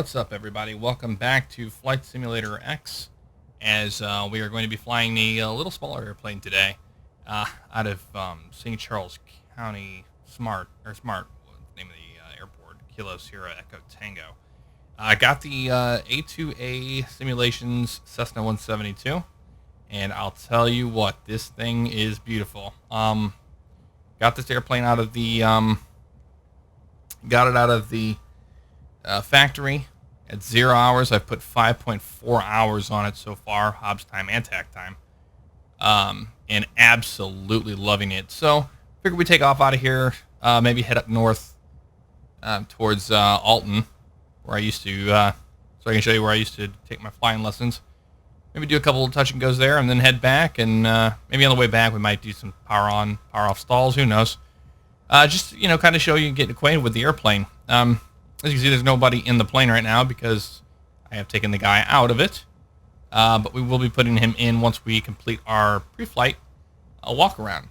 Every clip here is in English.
What's up, everybody? Welcome back to Flight Simulator X, as we are going to be flying a little smaller airplane today, out of St. Charles County. Smart, what's the name of the airport? Kilo Sierra Echo Tango. I got the A2A Simulations Cessna 172, and I'll tell you what, this thing is beautiful. Got this airplane out of the factory at 0 hours. I've put 5.4 hours on it so far, Hobbs time and tack time, and absolutely loving it. So figured we take off out of here, maybe head up north towards Alton, where I used to, so I can show you where I used to take my flying lessons. Maybe do a couple of touch and goes there, and then head back, and maybe on the way back we might do some power on, power off stalls. Who knows? Just kind of show you and get acquainted with the airplane. As you can see, there's nobody in the plane right now because I have taken the guy out of it. But we will be putting him in once we complete our pre-flight walk around.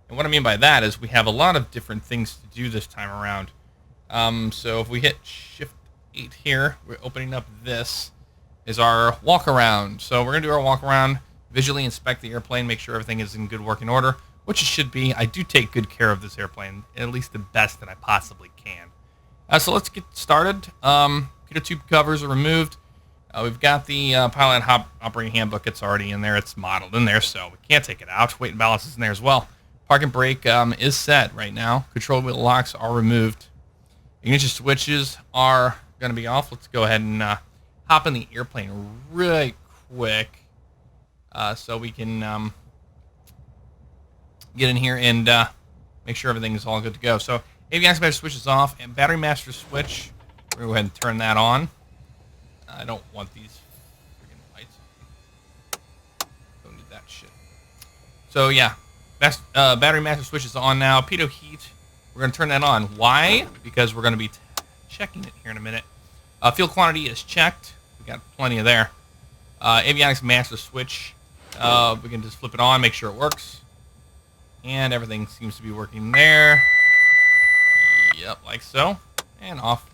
And what I mean by that is we have a lot of different things to do this time around. So if we hit Shift 8 here, we're opening up this is our walk around. So we're going to do our walk around, visually inspect the airplane, make sure everything is in good working order, which it should be. I do take good care of this airplane, at least the best that I possibly can. So let's get started. Pitot tube covers are removed. We've got the pilot operating handbook. It's already in there. It's modeled in there, so we can't take it out. Weight and balance is in there as well. Park and brake is set right now. Control wheel locks are removed. Ignition switches are going to be off. Let's go ahead and hop in the airplane really quick so we can get in here and make sure everything is all good to go. So avionics master switch is off, and battery master switch, we're going to go ahead and turn that on. I don't want these freaking lights. Don't need that shit. So yeah, battery master switch is on now. Pitot heat, we're going to turn that on. Why? Because we're going to be checking it here in a minute. Fuel quantity is checked. We got plenty of there. Avionics master switch, we can just flip it on, make sure it works. And everything seems to be working there. Yep, like so. And off.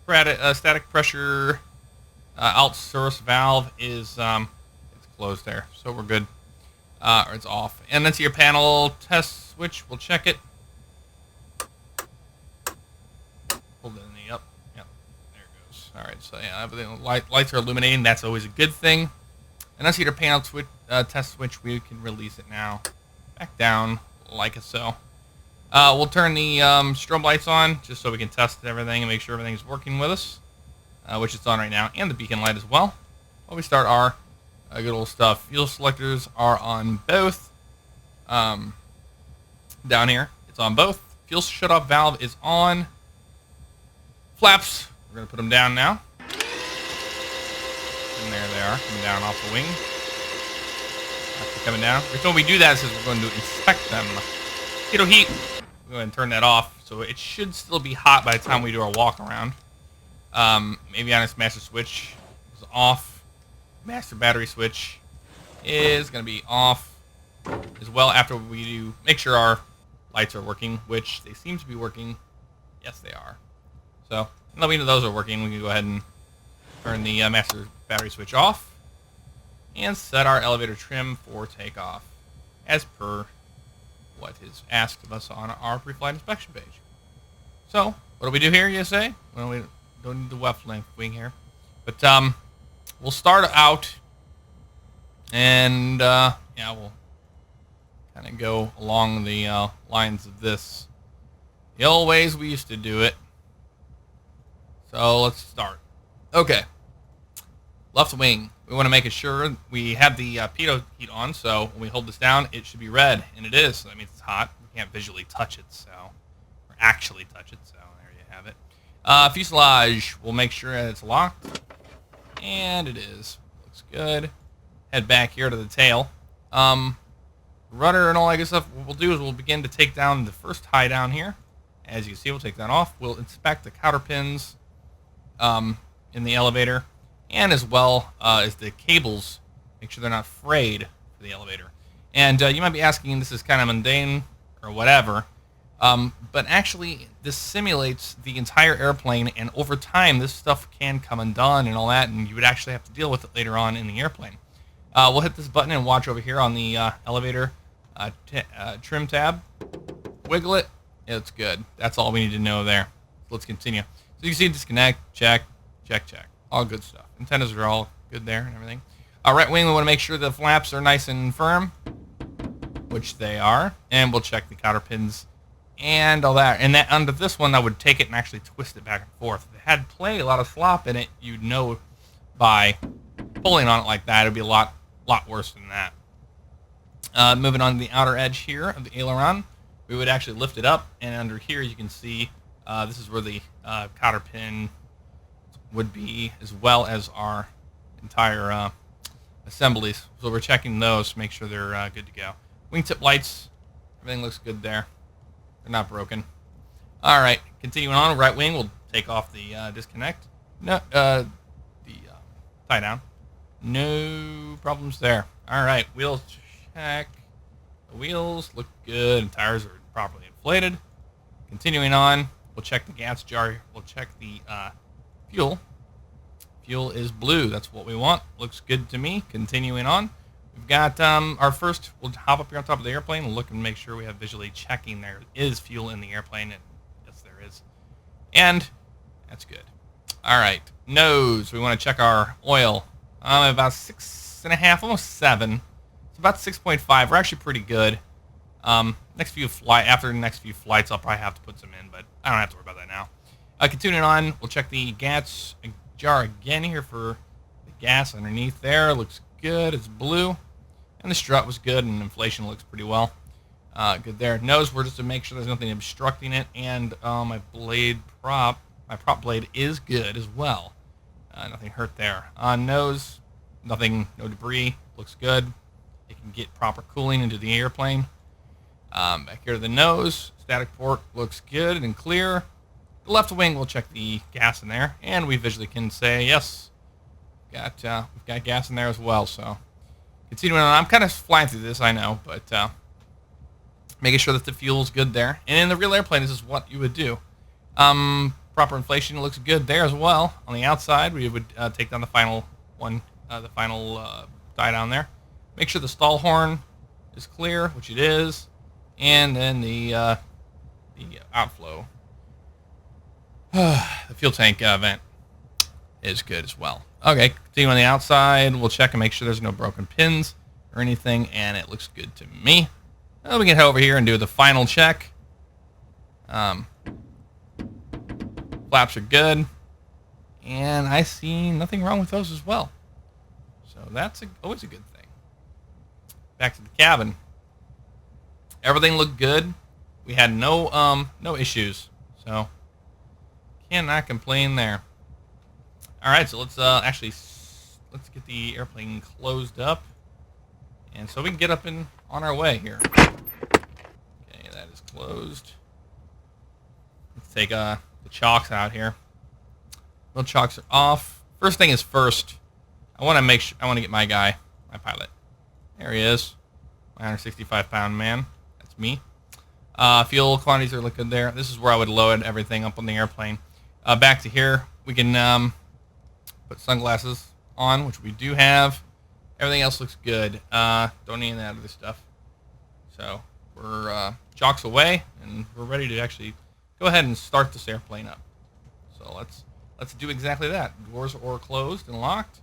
Static pressure alt source valve is it's closed there, so we're good. Or it's off. And that's your panel test switch. We'll check it. Hold it in the up. Yep, there it goes. All right, so yeah, everything lights are illuminating. That's always a good thing. And that's your panel switch test switch. We can release it now. Back down like so. We'll turn the strobe lights on just so we can test everything and make sure everything's working with us, which it's on right now, and the beacon light as well. While we start our good old stuff, fuel selectors are on both. Down here, it's on both. Fuel shutoff valve is on. Flaps, we're going to put them down now. And there they are, coming down off the wing. Coming down. The reason we do that is we're going to inspect them. Pitot heat, we'll go ahead and turn that off, so it should still be hot by the time we do our walk around. Avionics master switch is off. Master battery switch is going to be off as well after we do make sure our lights are working, which they seem to be working. Yes, they are. So now we know those are working, we can go ahead and turn the master battery switch off and set our elevator trim for takeoff as per what is asked of us on our pre-flight inspection page. So, what do we do here, you say? Well, we don't need the left length wing here. But we'll start out, and yeah, we'll kind of go along the lines of this. The old ways we used to do it. So, let's start. Okay. Left wing. We want to make sure we have the pitot heat on, so when we hold this down, it should be red, and it is. So that means it's hot. We can't visually touch it, or actually touch it, so there you have it. Fuselage, we'll make sure that it's locked, and it is. Looks good. Head back here to the tail. Rudder and all that good stuff, what we'll do is we'll begin to take down the first tie down here. As you see, we'll take that off. We'll inspect the cotter pins in the elevator, and as well as the cables, make sure they're not frayed for the elevator. And you might be asking, this is kind of mundane or whatever, But actually, this simulates the entire airplane, and over time, this stuff can come undone and all that, and you would actually have to deal with it later on in the airplane. We'll hit this button and watch over here on the elevator trim tab. Wiggle it. It's good. That's all we need to know there. So let's continue. So you can see disconnect, check, check, check. All good stuff. Antennas are all good there and everything. Right wing, we want to make sure the flaps are nice and firm, which they are, and we'll check the cotter pins and all that. And that under this one, I would take it and actually twist it back and forth. If it had a lot of slop in it, you'd know by pulling on it like that, it'd be a lot worse than that. Moving on to the outer edge here of the aileron, we would actually lift it up, and under here you can see this is where the cotter pin would be, as well as our entire assemblies. So we're checking those to make sure they're good to go. Wingtip lights, everything looks good there. They're not broken. All right, continuing on, right wing, we'll take off the disconnect. No, the tie down. No problems there. All right, wheels check. The wheels look good, and tires are properly inflated. Continuing on, we'll check the gas jar. We'll check the fuel. Fuel is blue. That's what we want. Looks good to me. Continuing on, we've got our first. We'll hop up here on top of the airplane and look and make sure we have visually checking there is fuel in the airplane, and yes, there is. And that's good. All right, nose. We want to check our oil. About 6.5, almost 7. It's about 6.5. We're actually pretty good. After the next few flights, I'll probably have to put some in, but I don't have to worry about that now. Continuing on, we'll check the gas jar again here for the gas underneath there. Looks good. It's blue, and the strut was good, and inflation looks pretty well. Good there. Nose, we're just to make sure there's nothing obstructing it, and my prop blade is good as well. Nothing hurt there. On nose, nothing, no debris. Looks good. It can get proper cooling into the airplane. Back here to the nose, static port looks good and clear. The left wing, we'll check the gas in there, and we visually can say yes, we've got gas in there as well. So continuing on, I'm kind of flying through this, I know, but making sure that the fuel's good there. And in the real airplane, this is what you would do. Proper inflation looks good there as well. On the outside, we would take down the final one, tie down there. Make sure the stall horn is clear, which it is, and then the outflow, the fuel tank vent is good as well. Okay, continue on the outside. We'll check and make sure there's no broken pins or anything, and it looks good to me. Well, we can head over here and do the final check. Flaps are good, and I see nothing wrong with those as well. So that's always a good thing. Back to the cabin. Everything looked good. We had no issues, so cannot complain there. All right, so let's get the airplane closed up, and so we can get up and on our way here. Okay, that is closed. Let's take the chocks out here. Well, chocks are off. First thing is first. I want to get my guy, my pilot. There he is, my 165-pound man. That's me. Fuel quantities are looking there. This is where I would load everything up on the airplane. Back to here, we can put sunglasses on, which we do have. Everything else looks good. Don't need any other stuff. So we're chocks away, and we're ready to actually go ahead and start this airplane up. So let's do exactly that. Doors are closed and locked.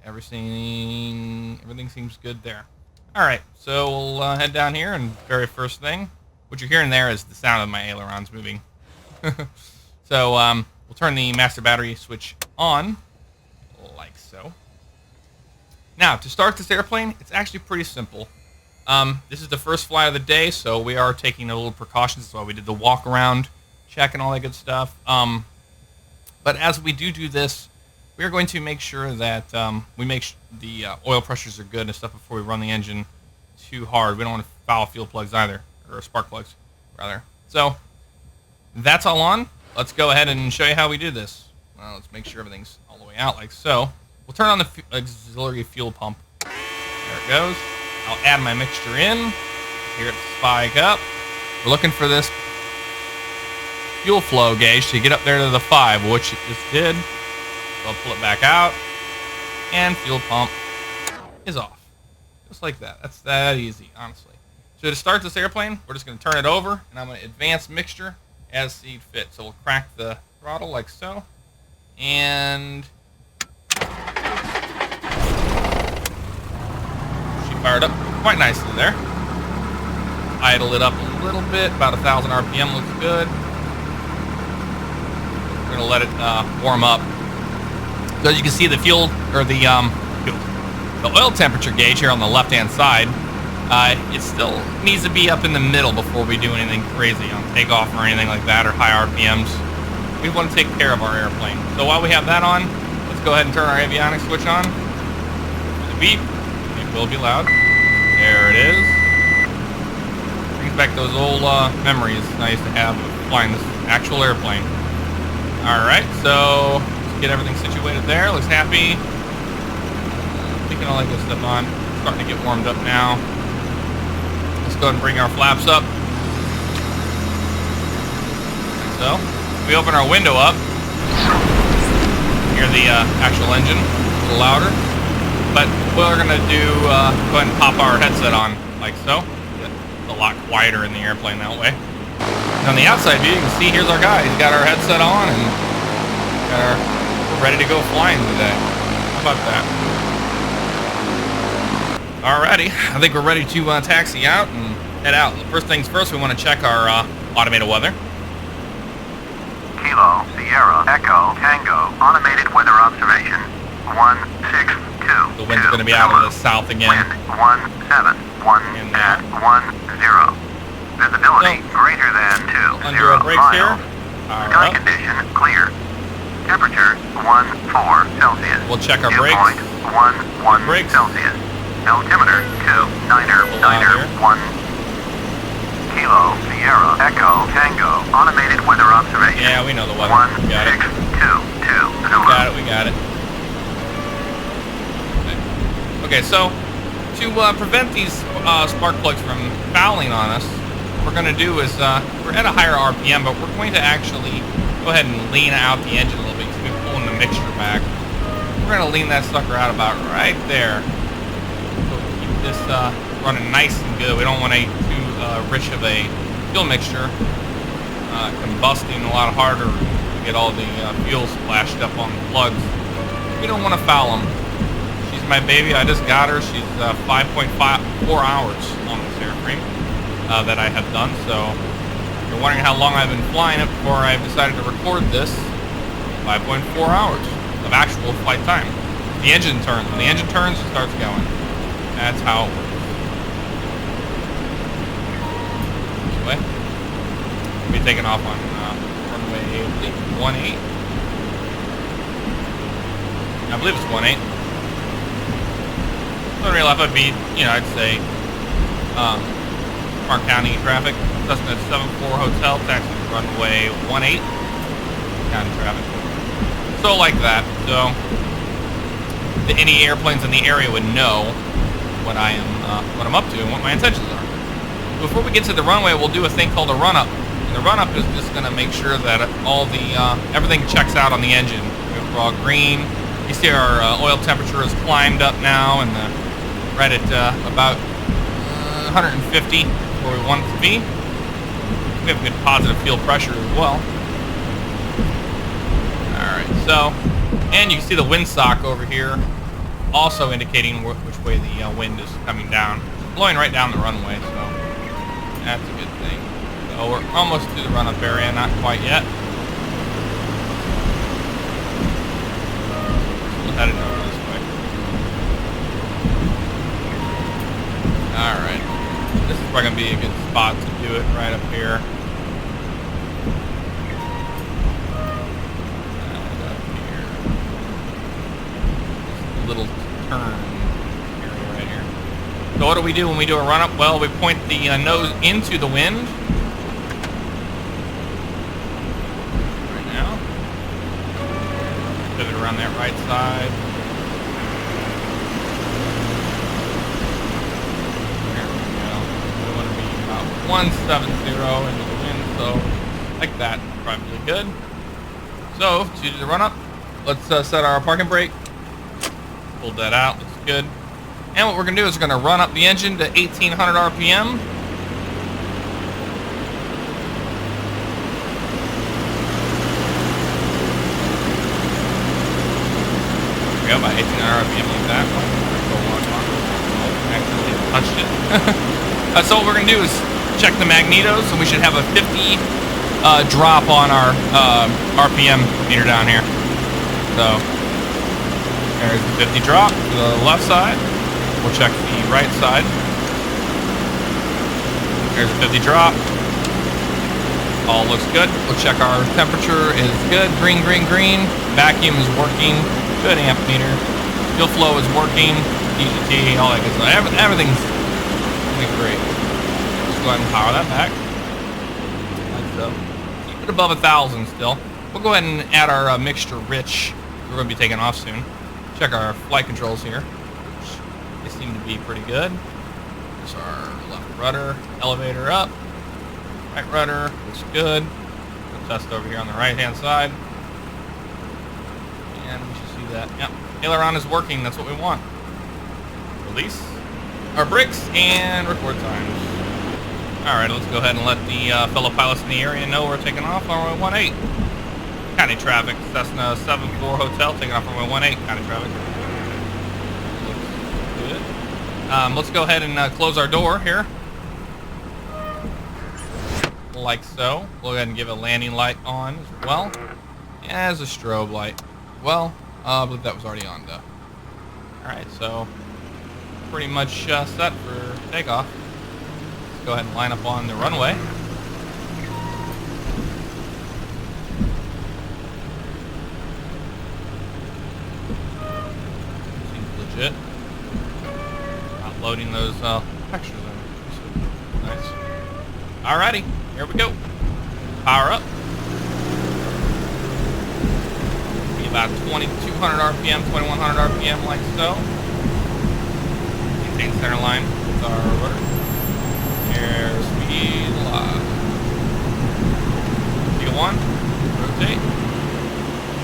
Everything seems good there. All right, so we'll head down here, and very first thing, what you're hearing there is the sound of my ailerons moving. So we'll turn the master battery switch on, like so. Now, to start this airplane, it's actually pretty simple. This is the first flight of the day, so we are taking a little precautions. That's why we did the walk around check and all that good stuff. But as we do this, we are going to make sure that we make the oil pressures are good and stuff before we run the engine too hard. We don't want to foul fuel plugs either, or spark plugs, rather. So that's all on. Let's go ahead and show you how we do this. Well, let's make sure everything's all the way out like so. We'll turn on the auxiliary fuel pump. There it goes. I'll add my mixture in. Here it's spike up. We're looking for this fuel flow gauge to get up there to the 5, which it just did. So I'll pull it back out, and fuel pump is off. Just like that. That's that easy, honestly. So to start this airplane, we're just going to turn it over, and I'm going to advance mixture as seed fit. So we'll crack the throttle like so, and she fired up quite nicely there. Idle it up a little bit, about 1,000 RPM looks good. We're going to let it warm up. So as you can see, the the oil temperature gauge here on the left-hand side, it still needs to be up in the middle before we do anything crazy on takeoff or anything like that, or high RPMs. We want to take care of our airplane. So while we have that on, let's go ahead and turn our avionics switch on. The beep. It will be loud. There it is. Brings back those old memories I used to have of flying this actual airplane. Alright, so let's get everything situated there. Looks happy. Thinking all that good stuff on. Starting to get warmed up now. Let's go ahead and bring our flaps up. Like so. We open our window up. Hear the actual engine a little louder. But what we're going to do, go ahead and pop our headset on like so. It's a lot quieter in the airplane that way. And on the outside view, you can see here's our guy. He's got our headset on and we're ready to go flying today. How about that? Alrighty, I think we're ready to taxi out and head out. First things first, we want to check our automated weather. Kilo, Sierra, Echo, Tango, automated weather observation, 162. The wind's going to be out of the south again. Wind 17, at 10. Visibility greater than 20 undo our brakes here. Sky condition clear. Temperature 14 Celsius. We'll check our brakes. 11 brakes. Celsius. Altimeter 2991. Kilo, Sierra, Echo, Tango, automated weather observation. Yeah, we know the weather. 1622. We got it. Okay, so to prevent these spark plugs from fouling on us, what we're going to do is, we're at a higher RPM, but we're going to actually go ahead and lean out the engine a little bit because we're pulling the mixture back. We're going to lean that sucker out about right there. So keep this running nice and good. We don't want a too rich of a fuel mixture combusting a lot harder to get all the fuel splashed up on the plugs. We don't want to foul them. She's my baby. I just got her. She's 5.4 hours on this airframe that I have done. So if you're wondering how long I've been flying it before I've decided to record this, 5.4 hours of actual flight time. The engine turns. When the engine turns, it starts going. That's how it works. This way. We'll be taking off on runway 18. I believe it's 18. So real life, I'd be, I'd say, Park County traffic. Cessna 172R Hotel, taxi runway 18. County traffic. So like that. So any airplanes in the area would know what I'm up to and what my intentions are. Before we get to the runway, we'll do a thing called a run-up. And the run-up is just going to make sure that all the everything checks out on the engine. We're all green. You see our oil temperature has climbed up now, and we're at about 150 where we want it to be. We have good positive fuel pressure as well. Alright, so, and you can see the windsock over here also indicating which way the wind is coming down. It's blowing right down the runway, so that's a good thing. So we're almost to the run-up area, not quite yet. We'll head it over this way. Alright. This is probably going to be a good spot to do it, right up here. And up here. Just a little turn area right here. So what do we do when we do a run-up? Well, we point the nose into the wind. Right now. Pivot around that right side. There we go. We want to be about 170 into the wind, so like that. Probably good. So, to do the run up, let's set our parking brake. Pull that out. Looks good. And what we're going to do is we're going to run up the engine to 1800 RPM. There we go, about 1800 RPM like that. Actually touched it. So what we're going to do is check the magnetos, and we should have a 50 drop on our RPM meter down here. So there's the 50 drop to the left side. We'll check the right side. There's the 50 drop. All looks good. We'll check our temperature is good. Green, green, green. Vacuum is working. Good amp meter. Fuel flow is working. DGT, all that good stuff. Everything's great. Let's go ahead and power that back. Like so. Keep it above 1,000 still. We'll go ahead and add our mixture rich. We're going to be taking off soon. Check our flight controls here. They seem to be pretty good. There's our left rudder, elevator up. Right rudder looks good. We'll test over here on the right hand side. And we should see that. Yep. Aileron is working. That's what we want. Release our brakes and record times. Alright, let's go ahead and let the fellow pilots in the area know we're taking off on runway 18. County traffic, Cessna 172R Hotel, taking off on runway 18, county traffic. Looks good. Let's go ahead and close our door here. Like so. We'll go ahead and give a landing light on as well. As a strobe light. Well, I believe that was already on though. Alright, so pretty much set for takeoff. Let's go ahead and line up on the runway. Seems legit. Not loading those textures in. Nice. Alrighty, here we go. Power up. Be about 2200 RPM, 2100 RPM, like so. Maintain center line with our rudder. Airspeed lock. Fuel 1. Rotate.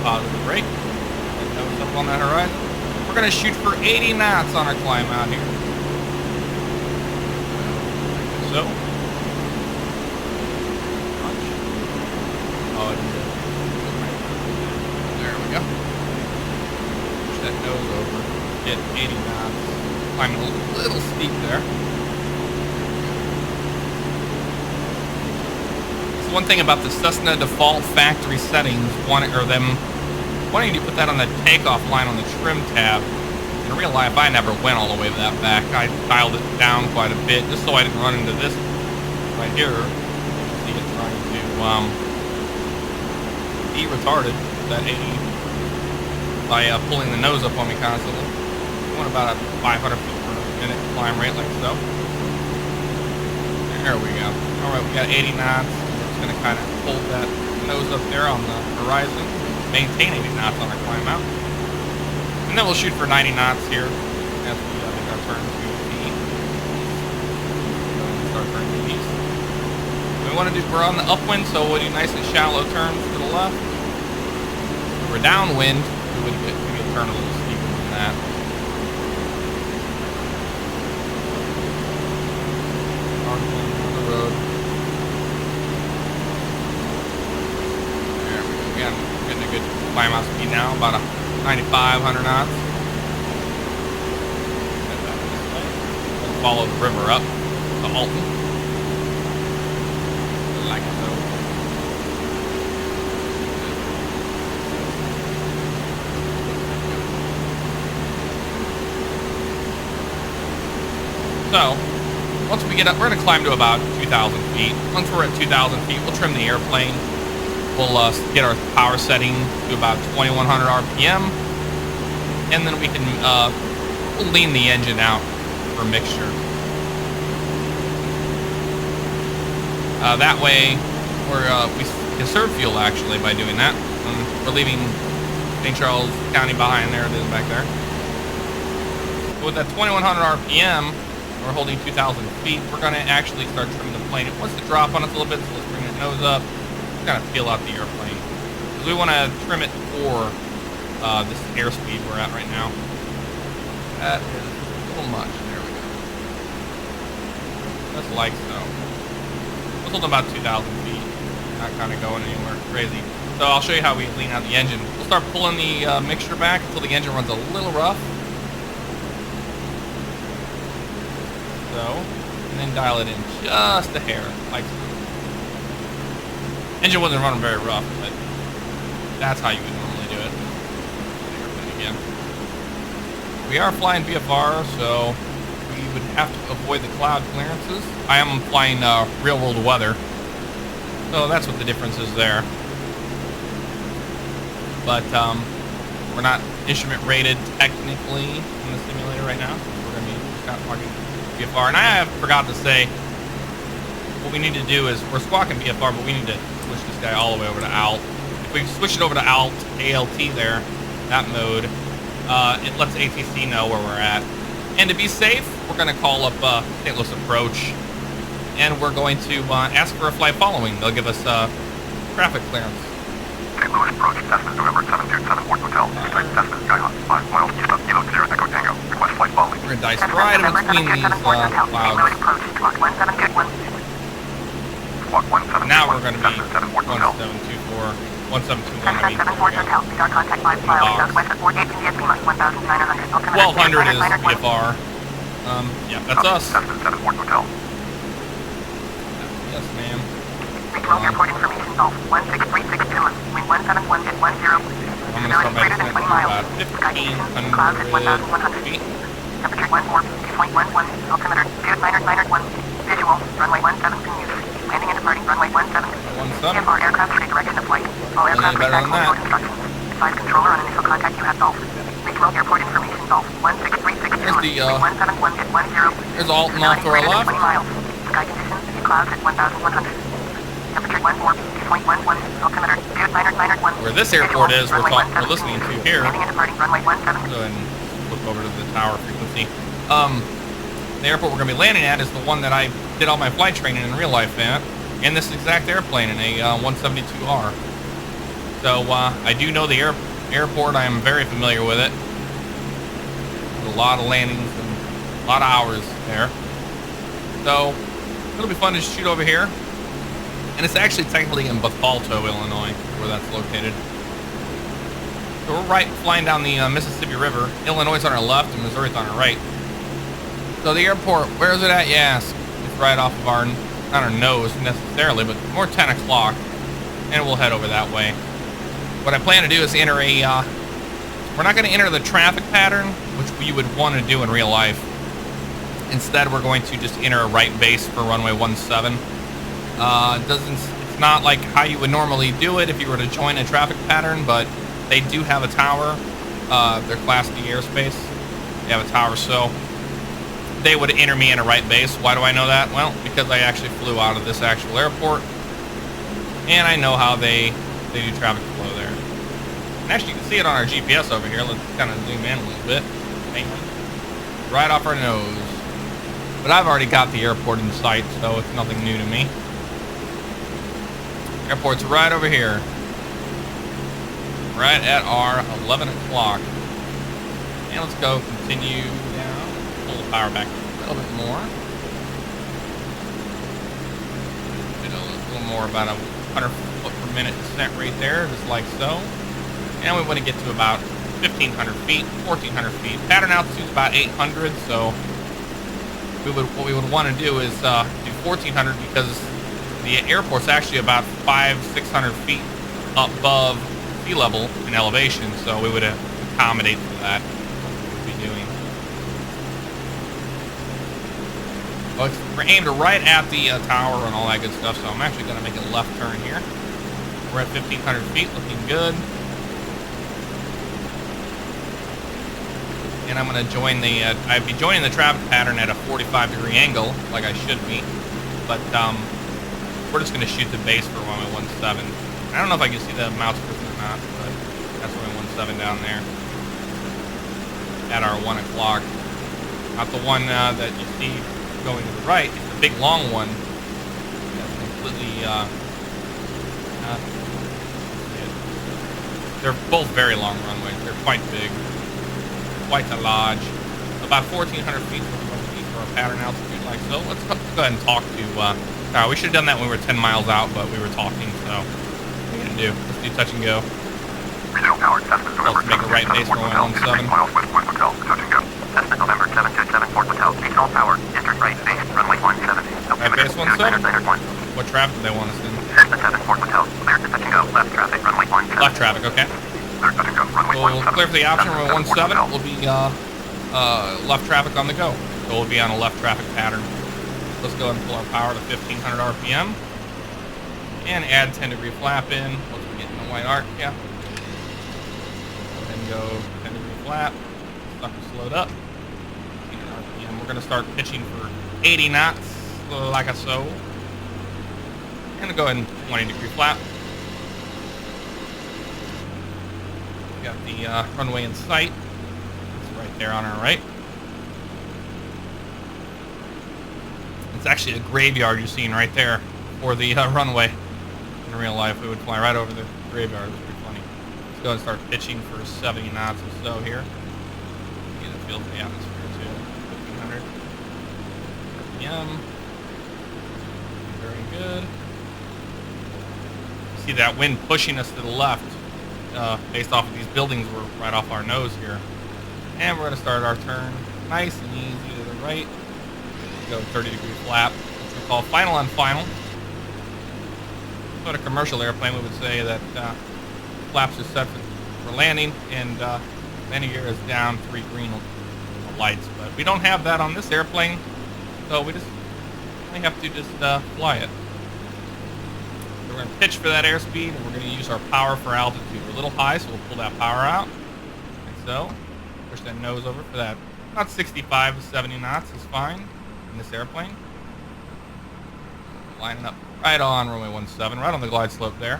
Positive brake. Nose up on that horizon. We're going to shoot for 80 knots on our climb out here. So. Oh, there we go. Push that nose over. Get 80 knots. Climbing a little steep there. So one thing about the Cessna default factory settings, wanting to put that on the takeoff line on the trim tab. In real life, I never went all the way that back. I dialed it down quite a bit just so I didn't run into this right here. See it trying to be retarded. That 80 by pulling the nose up on me constantly. We want about a 500 feet per minute climb rate like so. There we go. All right, we got 80 knots. We're just gonna kind of hold that nose up there on the horizon, maintain 80 knots on our climb out, and then we'll shoot for 90 knots here as we make our turn to the east. Start turning to the east. We want to do. We're on the upwind, so we'll do nice and shallow turns to the left. If we're downwind, we would maybe turn a little steeper than that. On the road. There we go. Again, getting a good climb out speed now, about a 9,500 knots. We'll follow the river up to Alton. Like so. So, once we get up, we're going to climb to about 2,000 feet. Once we're at 2,000 feet, we'll trim the airplane. We'll get our power setting to about 2,100 RPM. And then we can we'll lean the engine out for mixture. That way, we conserve fuel, actually, by doing that. We're leaving St. Charles County behind there. It is back there. With that 2,100 RPM, we're holding 2,000 feet. We're going to actually start trimming the plane. It wants to drop on us a little bit, so let's bring the nose up. kind of feel out the airplane. Because we want to trim it for this airspeed we're at right now. That is a little much. There we go. Just like so. We're holding about 2,000 feet. Not kind of going anywhere crazy. So I'll show you how we lean out the engine. We'll start pulling the mixture back until the engine runs a little rough. So, and then dial it in just a hair, like so. Engine wasn't running very rough, but that's how you would normally do it. Again. We are flying VFR, so we would have to avoid the cloud clearances. I am flying real world weather, so that's what the difference is there. But we're not instrument rated technically in the simulator right now. So we're going to be just not flying VFR. And I forgot to say, what we need to do is, we're squawking VFR, but we need to switch this guy all the way over to ALT. If we switch it over to ALT, ALT there, that mode, it lets ATC know where we're at. And to be safe, we're going to call up St. Louis Approach, and we're going to ask for a flight following. They'll give us traffic clearance. St. Louis Approach, Cessna November 727 Ward Hotel. Type Cessna Skyhawk, 5 miles east of Kilo Sierra Echo Tango. Request flight following. We're going to dice right in between these clouds. Now we're going to be 1724, 1721, I mean, 1200 is VFR. Yeah, that's us. Yes, ma'am. Airport information Golf 16362, wind 171 at 10. I'm going to start by descent to about 1,500 feet. Temperature 14.11, altimeter 2991, visual, runway 17 in use. Landing and departing runway 17. VFR aircraft redirection of flight. All aircraft feedback mode instructions. Advise controller on initial contact you have Golf. Regional airport information Golf 16362, wind 171 at 10. There's alt and off to our left. 20 miles. Sky conditions, clouds at 1,100. Temperature 14.11, altimeter 2991. Where this airport is, we're listening to here. Landing and departing runway 17. Go ahead and look over to the tower frequency. The airport we're going to be landing at is the one that I did all my flight training in real life at, in this exact airplane, in a 172R. So I do know the airport. I am very familiar with it. There's a lot of landings and a lot of hours there. So it'll be fun to shoot over here. And it's actually technically in Bethalto, Illinois, where that's located. So we're right flying down the Mississippi River. Illinois is on our left and Missouri's on our right. So the airport, where is it at, you ask? It's right off of our, not our nose necessarily, but more 10 o'clock. And we'll head over that way. What I plan to do is enter a, we're not going to enter the traffic pattern, which we would want to do in real life. Instead, we're going to just enter a right base for runway 17. It's not like how you would normally do it if you were to join a traffic pattern, but they do have a tower. They're Class D airspace. They have a tower, so they would enter me in a right base. Why do I know that? Well, because I actually flew out of this actual airport, and I know how they do traffic flow there. And actually, you can see it on our GPS over here. Let's kind of zoom in a little bit. Right off our nose. But I've already got the airport in sight, so it's nothing new to me. Airport's right over here. Right at our 11 o'clock. And let's go continue down. Pull the power back a little bit more. Get a little more, about a 100 foot per minute descent right there, just like so. And we want to get to about 1,500 feet, 1,400 feet. Pattern altitude is about 800, so what we would want to do is do 1,400 because the airport's actually about 500-600 feet above sea level in elevation, so we would accommodate for that. What we'd be doing. Well, we're aimed right at the tower and all that good stuff, so I'm actually going to make a left turn here. We're at 1,500 feet, looking good. And I'm going to join the, I'd be joining the traffic pattern at a 45-degree angle, like I should be. But we're just going to shoot the base for runway 17. I don't know if I can see the mouse person or not, but that's runway 17 down there. At our 1 o'clock. Not the one that you see going to the right. It's the big long one. That's completely They're both very long runways. They're quite big, quite a large. About 1,400 feet for our pattern altitude, like so. Let's go ahead and talk to. We should have done that when we were 10 miles out, but we were talking. So what are we gonna do? Let's do touch and go. Regional power, Cessna November Let's make a right base for 117. miles west Point Hotel, touch and go. Cessna November 727 Fort Hotel, regional power, enter right base, runway 170. Right base 170. 1. What traffic do they want us in? Cessna 7 Fort Hotel, clear to touch and go, left traffic, runway 170. Left traffic, okay. Clear touch and go, runway We'll 170. clear for the option. Cessna Runway 7 Fort 17 Hotel. will be left traffic on the go. So we'll be on a left traffic pattern. Let's go ahead and pull our power to 1,500 RPM. And add 10-degree flap in. Once we get in the white arc, yeah. And go 10-degree flap. Sucker slowed up. 1,500 RPM. We're going to start pitching for 80 knots, like so. And go ahead and 20-degree flap. We got the runway in sight. It's right there on our right. It's actually a graveyard you're seeing right there for the runway. In real life, we would fly right over the graveyard. It's pretty funny. Let's go and start pitching for 70 knots or so here. Get a feel for the atmosphere too. 1,500 RPM. Very good. See that wind pushing us to the left based off of these buildings. We're right off our nose here. And we're going to start our turn nice and easy to the right. Go 30-degree flap, which we call final on final. So in a commercial airplane, we would say that flaps are set for landing, and landing gear is down 3 green lights. But we don't have that on this airplane, so we have to just fly it. So we're going to pitch for that airspeed, and we're going to use our power for altitude. We're a little high, so we'll pull that power out, like so. Push that nose over for that. About 65 to 70 knots is fine in this airplane. Lining up right on runway 17, right on the glide slope there.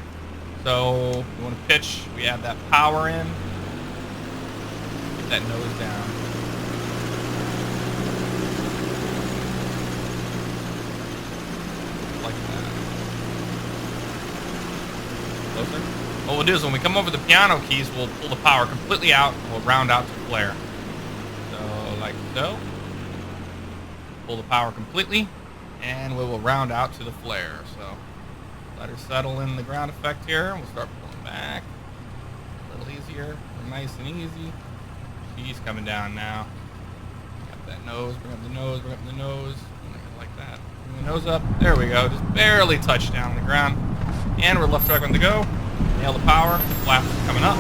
So we want to pitch, we add that power in, get that nose down. Like that. Closer. What we'll do is when we come over the piano keys, we'll pull the power completely out and we'll round out to flare. So like so. Pull the power completely, and we will round out to the flare. So let her settle in the ground effect here. We'll start pulling back a little easier, nice and easy. She's coming down now. Got that nose, bring up the nose, bring up the nose, like that. Bring the nose up. There we go. Just barely touch down on the ground, and we're left track on the go. Nail the power. Flaps coming up.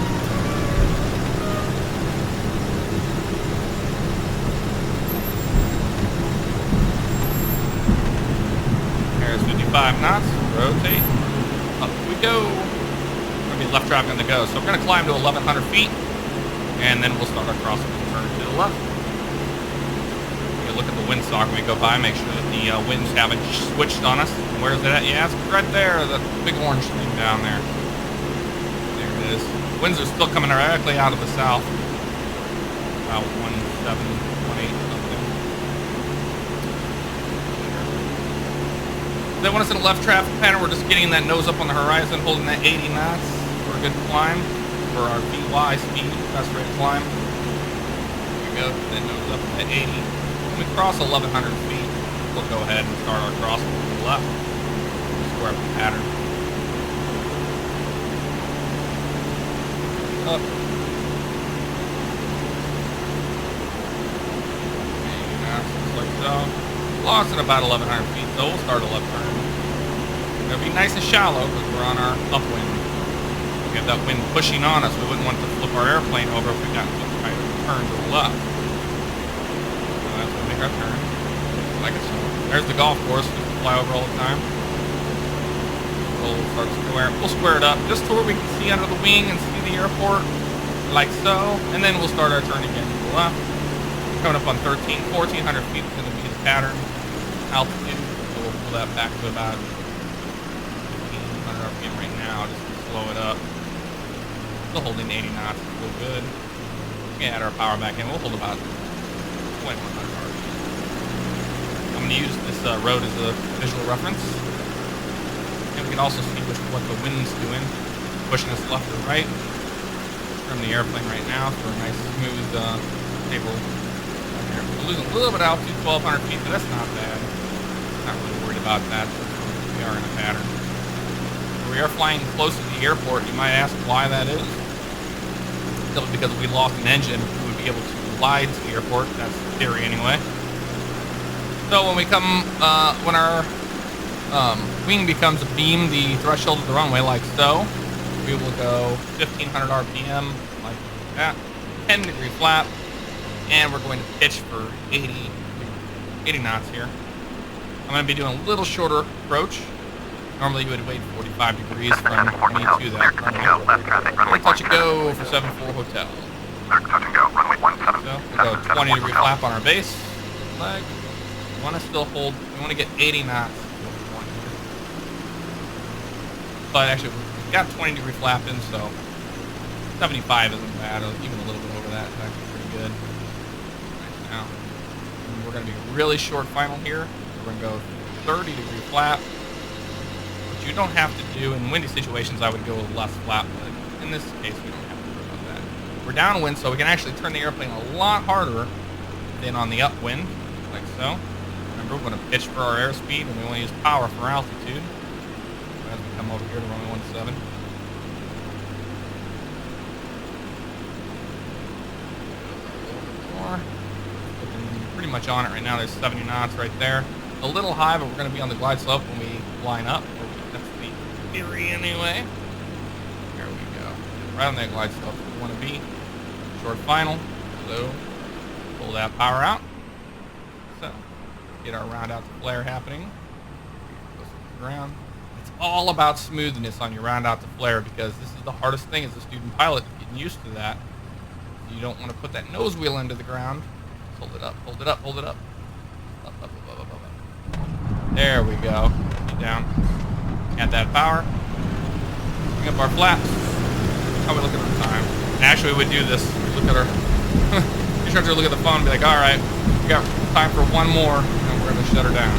There's 55 knots. Rotate. Up we go. We're going to be left traffic on the go. So we're going to climb to 1,100 feet, and then we'll start our crossing and turn to the left. We're going to look at the windsock when we go by, make sure that the winds haven't switched on us. And where's it at, you ask? Right there, the big orange thing down there. There it is. Winds are still coming directly out of the south. About 17, 18 something. They want us in a left traffic pattern. We're just getting that nose up on the horizon, holding that 80 knots for a good climb for our VY speed, best rate climb. There we go. That nose up at 80. When we cross 1,100 feet, we'll go ahead and start our crossing to the left. Square up the pattern. Up. Just like so. Lost at about 1,100 feet, so we'll start a left turn. It'll be nice and shallow because we're on our upwind. We have that wind pushing on us. We wouldn't want to flip our airplane over if we got to try to turn to the left. So that's when we make our turn. Like it's so. There's the golf course we fly over all the time. We'll start square. We'll square it up just to where we can see under the wing and see the airport, like so. And then we'll start our turn again to the left. Coming up on 1,400 feet is going to be the pattern altitude. So we'll pull that back to about 1,500 RPM right now, just to slow it up. Still holding 80 knots, it's real good. We can add our power back in. We'll hold about 2,100 RPM. I'm going to use this road as a visual reference. And we can also see what the wind's doing, pushing us left or right. Trim the airplane right now for a nice smooth stable. We're losing a little bit of altitude, 1,200 feet, but that's not bad. Not really worried about that. We are in a pattern. We are flying close to the airport. You might ask why that is. Simply because if we lost an engine, we would be able to glide to the airport. That's the theory anyway. So when we come, when our wing becomes abeam the threshold of the runway like so, we will go 1,500 RPM like that, 10-degree flap, and we're going to pitch for 80 knots here. I'm going to be doing a little shorter approach. Normally you would wait 45 degrees from me to that runway. Touch and go for 74 Hotel. Touch and go, runway 17. So we'll go 20-degree flap on our base leg. We want to still hold, we want to get 80 knots. But actually, we've got 20-degree flap in, so 75 isn't bad. Even a little bit over that is actually pretty good. Right now, and we're going to be really short final here. We're going to go 30-degree flap, which you don't have to do. In windy situations, I would go less flap, but in this case, we don't have to worry about that. We're downwind, so we can actually turn the airplane a lot harder than on the upwind, like so. Remember, we're going to pitch for our airspeed, and we want to use power for altitude. As we come over here to runway 17. More. Looking pretty much on it right now. There's 70 knots right there. A little high, but we're going to be on the glide slope when we line up. That's the theory anyway. There we go. Right on that glide slope we want to be. Short final. So, pull that power out. So, get our round out to flare happening. Close to the ground. All about smoothness on your round out to flare, because this is the hardest thing as a student pilot, getting used to that. You don't want to put that nose wheel into the ground. Hold it up, hold it up, hold it up. Up, up, up, up, up, up. There we go. Get down. Add that power. Bring up our flaps. How we look at our time? Actually, we would do this. We look at our instructor, look at the phone and be like, all right, we got time for one more, and we're going to shut her down.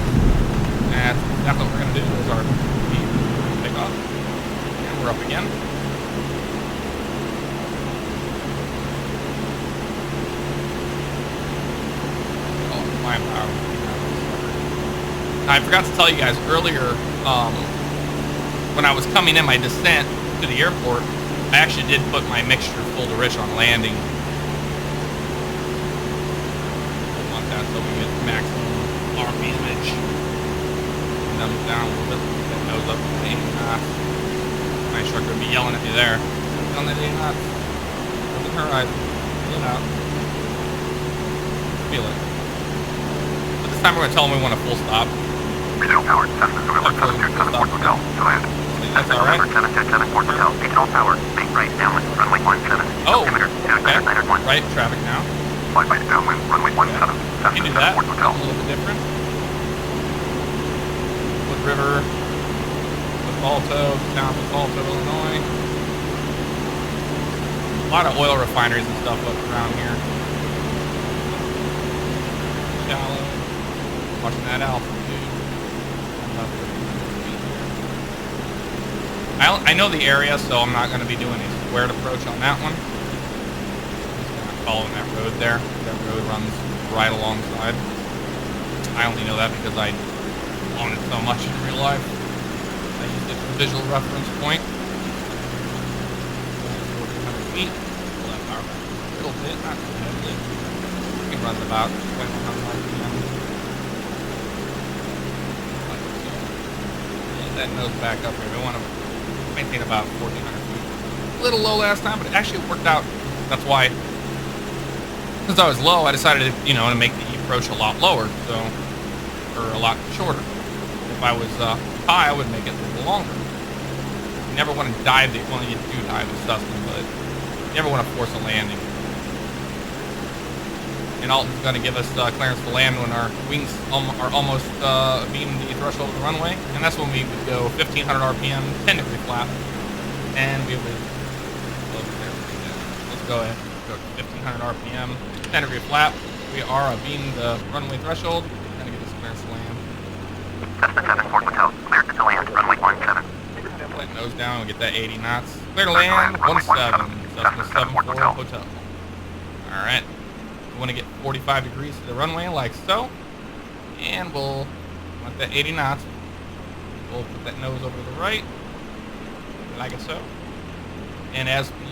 And that's what we're going to do is our off. And we're up again. Oh, flying power. I forgot to tell you guys earlier, when I was coming in my descent to the airport, I actually did put my mixture full to rich on landing. I want that so we get maximum arm damage. Thumbs down a little bit. Nose up to 80 knots. My instructor would be yelling at me there. On that 80 knots. Look at her eyes. Feel it out. Feel it. But this time we're going to tell them we want a full stop. Regional power, Cessna November 727 Hotel, to land. That's alright. 777 Hotel, regional power, make right downwind, runway 17. Oh, okay. Right, traffic now. Fly right downwind, runway 17. You can do that. Hotel. A little bit different. Wood River. Alto, down to Alto, Illinois. A lot of oil refineries and stuff up around here. Shallow. Watching that altitude. I know the area, so I'm not going to be doing a squared approach on that one. I'm just not following that road there. That road runs right alongside. I only know that because I own it so much in real life. I used it for visual reference point. 1,400 feet. Pull that power back a little bit, not too heavily. You can run it about 2,100 RPM. Like so. And that nose back up here. We want to maintain about 1,400 feet. A little low last time, but it actually worked out. That's why, since I was low, I decided to, to make the approach a lot lower, so, or a lot shorter. If I was high, I would make it a little longer. You never want to dive the, well, you do dive the Cessna, but you never want to force a landing. And Alton's going to give us clearance to land when our wings are almost beating the threshold of the runway, and that's when we would go 1,500 RPM, 10-degree flap, and we would let's go ahead, go to 1,500 RPM, 10-degree flap. We are beating the runway threshold. Going to give us clearance to land. Cessna 7 Hotel, cleared to land, runway 17. that nose down. We'll get that 80 knots. Clear to land. 17. Cessna 172R Hotel. All right. We want to get 45 degrees to the runway like so. And we'll want that 80 knots. We'll put that nose over to the right, like so. And as we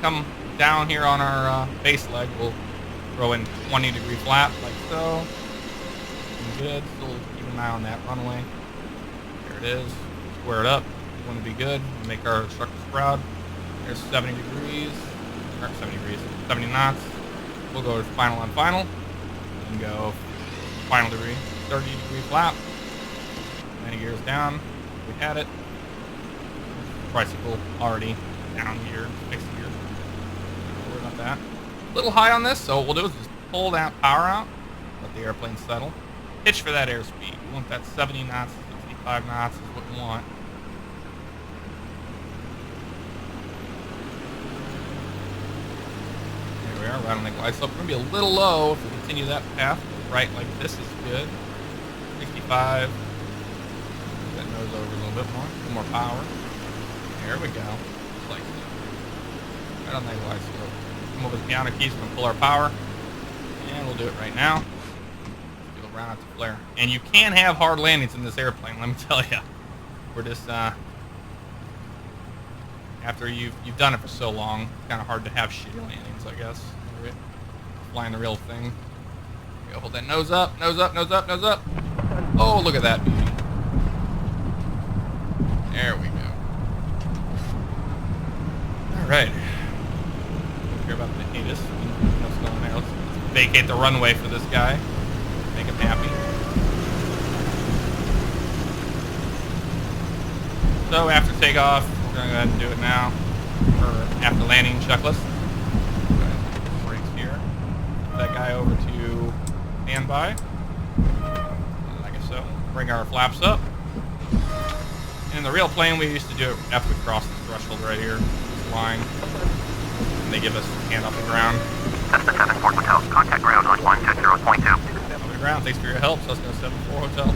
come down here on our base leg, we'll throw in 20-degree flap, like so. Looking good. Still keep an eye on that runway. There it is. Square it up. We want to be good. Make our instructors proud. There's 70 degrees. Or 70 degrees. 70 knots. We'll go to final on final. And go final degree. 30-degree flap. 90 gears down. We had it. Tricycle already down here. 60 gears. Don't worry about that. A little high on this, so what we'll do is just pull that power out. Let the airplane settle. Pitch for that airspeed. We want that 70 knots, 65 knots is what we want. There we are, right on the glide slope. We're going to be a little low if we continue that path. Right like this is good. 65. That nose over a little bit more. A little more power. There we go. Just like that. Right on that glide slope. Come over the piano keys, we're going to pull our power. And we'll do it right now. It'll round out the flare. And you can have hard landings in this airplane, let me tell you. We're just, after you've done it for so long, it's kind of hard to have shitty landings, I guess. Flying the real thing. Go hold that nose up, nose up, nose up, nose up. Oh, look at that beauty. There we go. All right. Don't care about the haters. What's going there? Let's vacate the runway for this guy. Make him happy. So after takeoff, we're going to go ahead and do it now. For after landing checklist. Go ahead, brakes here. Put that guy over to standby. Like so. Bring our flaps up. And in the real plane, we used to do it after we crossed this threshold right here. This line. And they give us a hand off the ground. Cessna 74 Hotel, contact ground on 120.2. Off the ground, thanks for your help. Cessna 74 Hotel.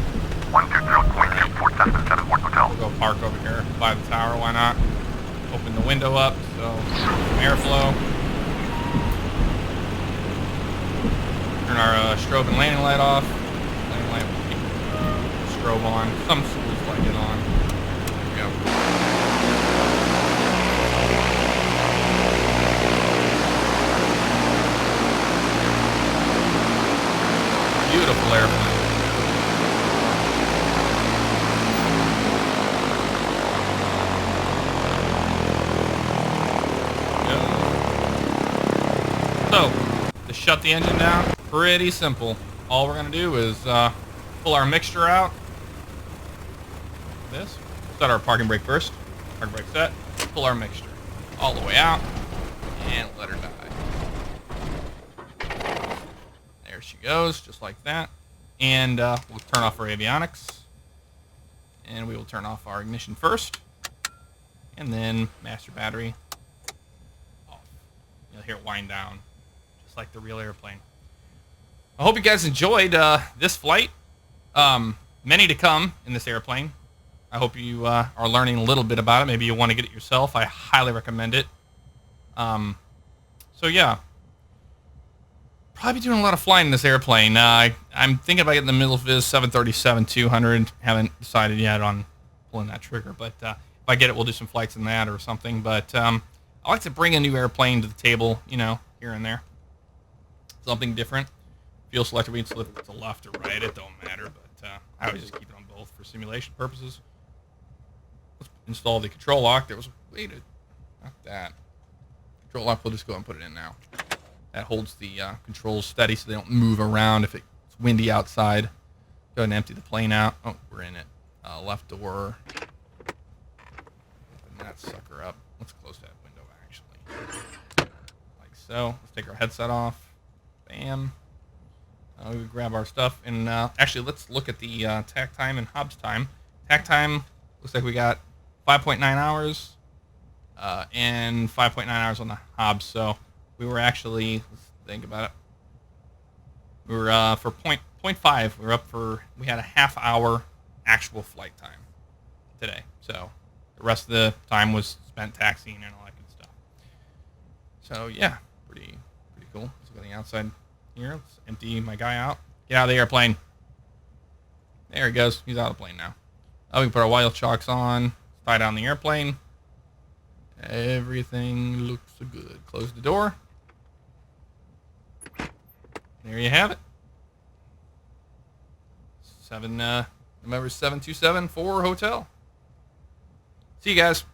120.2 for Cessna 74 Hotel. We'll go park over here by the tower, why not? Open the window up, so some airflow. Turn our strobe and landing light off. Landing light will keep strobe on. Some schools like it on. There we go. Beautiful airplane. So, to shut the engine down, pretty simple. All we're going to do is pull our mixture out. This. Set our parking brake first. Parking brake set. Pull our mixture all the way out. And let her die. There she goes, just like that. And we'll turn off our avionics. And we will turn off our ignition first. And then master battery off. You'll hear it wind down. Like the real airplane. I hope you guys enjoyed this flight. Many to come in this airplane. I hope you are learning a little bit about it. Maybe you want to get it yourself. I highly recommend it. So yeah, probably doing a lot of flying in this airplane. I'm thinking about getting the middle viz 737-200. Haven't decided yet on pulling that trigger, but if I get it, we'll do some flights in that or something. But I like to bring a new airplane to the table, you know, here and there. Something different. Fuel selector, we can slip it to left or right. It don't matter, but I always just keep it on both for simulation purposes. Let's install the control lock. There was a way to... Not that. Control lock, we'll just go and put it in now. That holds the controls steady so they don't move around if it's windy outside. Go ahead and empty the plane out. Oh, we're in it. Left door. Open that sucker up. Let's close that window, actually. Like so. Let's take our headset off. Bam. We would grab our stuff. And actually, let's look at the tack time and Hobbs time. Tack time, looks like we got 5.9 hours and 5.9 hours on the Hobbs. So we were actually, let's think about it. We were for 0.5. We were up for, we had a half hour actual flight time today. So The rest of the time was spent taxiing and all that good stuff. So yeah, pretty cool. Let's go to the outside here. Let's empty my guy out. Get out of the airplane. There he goes. He's out of the plane now. Oh, we can put our wheel chocks on. Tie down the airplane. Everything looks good. Close the door. There you have it. November 727 for hotel. See you guys.